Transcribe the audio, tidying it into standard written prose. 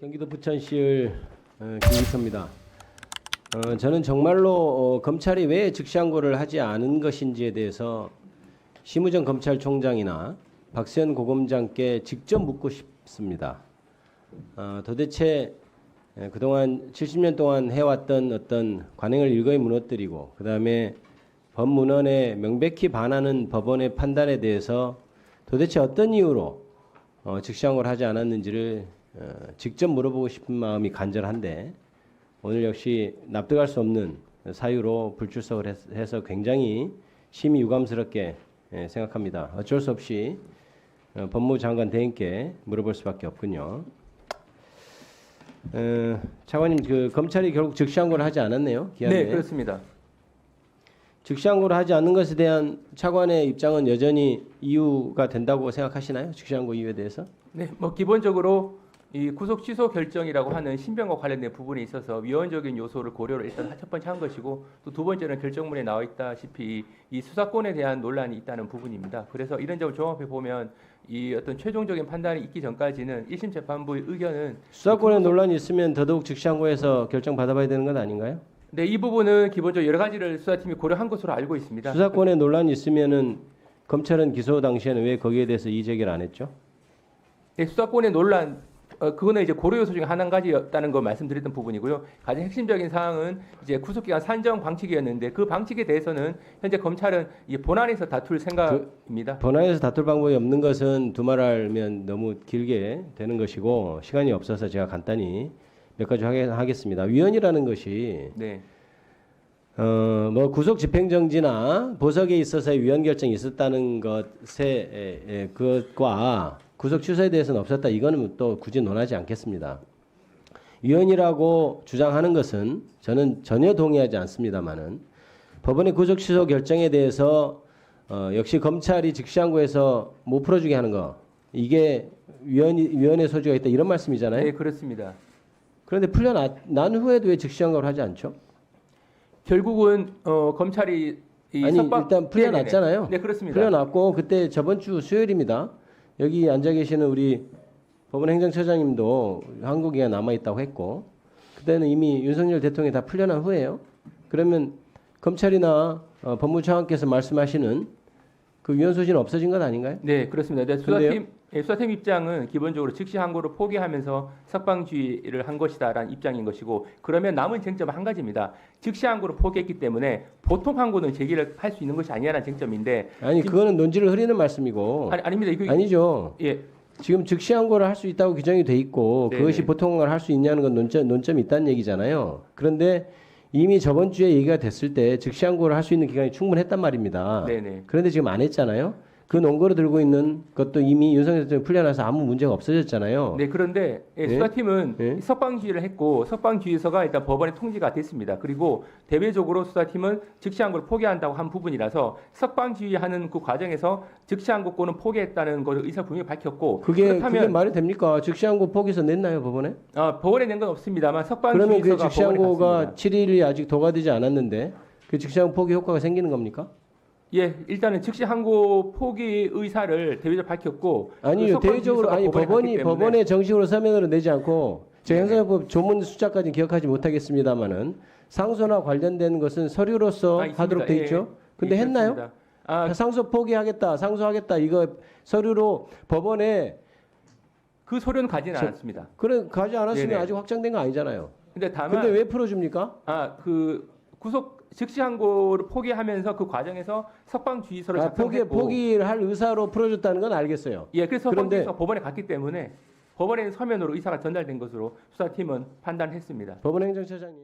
경기도 부천시의 김기서입니다. 저는 정말로 검찰이 왜 즉시항고를 하지 않은 것인지에 대해서 심우정 검찰총장이나 박세현 고검장께 직접 묻고 싶습니다. 도대체 그동안 70년 동안 해왔던 어떤 관행을 일거에 무너뜨리고 그 다음에 법문헌에 명백히 반하는 법원의 판단에 대해서 도대체 어떤 이유로 즉시항고를 하지 않았는지를 직접 물어보고 싶은 마음이 간절한데 오늘 역시 납득할 수 없는 사유로 불출석을 해서 굉장히 심히 유감스럽게 생각합니다. 어쩔 수 없이 법무부 장관 대행께 물어볼 수밖에 없군요. 차관님, 그 검찰이 결국 즉시항고를 하지 않았네요. 기한에. 네, 그렇습니다. 즉시항고를 하지 않는 것에 대한 차관의 입장은 여전히 이유가 된다고 생각하시나요? 즉시항고 이유에 대해서? 네, 뭐 기본적으로 이 구속 취소 결정이라고 하는 신변과 관련된 부분에 있어서 위헌적인 요소를 고려를 일단 첫 번째 한 것이고 또 두 번째는 결정문에 나와 있다시피 이 수사권에 대한 논란이 있다는 부분입니다. 그래서 이런 점을 종합해 보면 이 어떤 최종적인 판단이 있기 전까지는 1심 재판부의 의견은 수사권에 논란이 있으면 더더욱 즉시항고해서 결정 받아봐야 되는 건 아닌가요? 네, 이 부분은 기본적으로 여러 가지를 수사팀이 고려한 것으로 알고 있습니다. 수사권에 논란이 있으면은 검찰은 기소 당시에는 왜 거기에 대해서 이의 제기를 안 했죠? 네, 수사권의 논란 그거는 이제 고려 요소 중에 한 가지였다는 걸 말씀드렸던 부분이고요. 가장 핵심적인 사항은 이제 구속기간 산정 방치기였는데 그 방치기에 대해서는 현재 검찰은 이 본안에서 다툴 생각입니다. 본안에서 다툴 방법이 없는 것은 두말하면 너무 길게 되는 것이고 시간이 없어서 제가 간단히 몇 가지 하겠습니다. 위헌이라는 것이 네. 뭐 구속 집행정지나 보석에 있어서의 위헌 결정이 있었다는 것에 그것과 구속 취소에 대해서는 없었다. 이거는 또 굳이 논하지 않겠습니다. 위헌이라고 주장하는 것은 저는 전혀 동의하지 않습니다만은 법원의 구속 취소 결정에 대해서 역시 검찰이 즉시항고해서 못 풀어주게 하는 거 이게 위헌의 소지가 있다 이런 말씀이잖아요. 네, 그렇습니다. 그런데 풀려난 후에도 왜 즉시항고를 하지 않죠? 결국은 검찰이 아니 일단 풀려났잖아요. 네, 그렇습니다. 풀려났고 그때 저번 주 수요일입니다. 여기 앉아 계시는 우리 법원 행정처장님도 항고기가 남아 있다고 했고 그때는 이미 윤석열 대통령이 다 풀려난 후에요. 그러면 검찰이나 법무부 차관께서 말씀하시는 그 위헌 소지는 없어진 것 아닌가요? 네, 그렇습니다. 네, 수사팀 입장은 기본적으로 즉시 항고를 포기하면서 석방주의를 한 것이다라는 입장인 것이고 그러면 남은 쟁점은 한 가지입니다. 즉시 항고를 포기했기 때문에 보통 항고는 제기를 할 수 있는 것이 아니라는 쟁점인데 아니 그거는 논지를 흐리는 말씀이고 아닙니다. 이거 아니죠. 예. 지금 즉시 항고를 할 수 있다고 규정이 돼 있고 네네. 그것이 보통 항고를 할 수 있냐는 건 논점이 있다는 얘기잖아요. 그런데 이미 저번 주에 얘기가 됐을 때 즉시 항고를 할 수 있는 기간이 충분했단 말입니다. 네네. 그런데 지금 안 했잖아요. 그 논거로 들고 있는 것도 이미 윤석열 대통령이 풀려나서 아무 문제가 없어졌잖아요. 네, 그런데 네? 수사팀은 네? 석방주의를 했고 석방주의서가 일단 법원에 통지가 됐습니다. 그리고 대외적으로 수사팀은 즉시항고를 포기한다고 한 부분이라서 석방주의하는 그 과정에서 즉시항고권은 포기했다는 것을 의사 분명히 밝혔고 그게 말이 됩니까? 즉시항고 포기서 냈나요 법원에? 법원에 낸 건 없습니다만 그러면 그 석방주의서가 즉시항고가 7일이 아직 도과되지 않았는데 그 즉시항고 포기 효과가 생기는 겁니까? 예, 일단은 즉시 항고 포기 의사를 대외적으로 밝혔고 아니요, 대외적으로 아니 법원의 정식으로 서면으로 내지 않고 제가 형사법 조문 숫자까지는 기억하지 못하겠습니다만은 상소나 관련된 것은 서류로서 하도록 돼 있죠. 근데 했나요? 상소 포기하겠다, 상소하겠다 이거 서류로 법원에 그 서류는 가지는 않았습니다. 그래 가지 않았으면 네네. 아직 확정된 거 아니잖아요. 근데 다만 근데 왜 풀어줍니까? 그 구속 즉시 항고를 포기하면서 그 과정에서 석방주의서를 작성했고 포기를 할 의사로 풀어줬다는 건 알겠어요. 예, 그래서 그런데 석방주의서 법원에 갔기 때문에 법원에 서면으로 의사가 전달된 것으로 수사팀은 판단했습니다. 법원 행정처장님.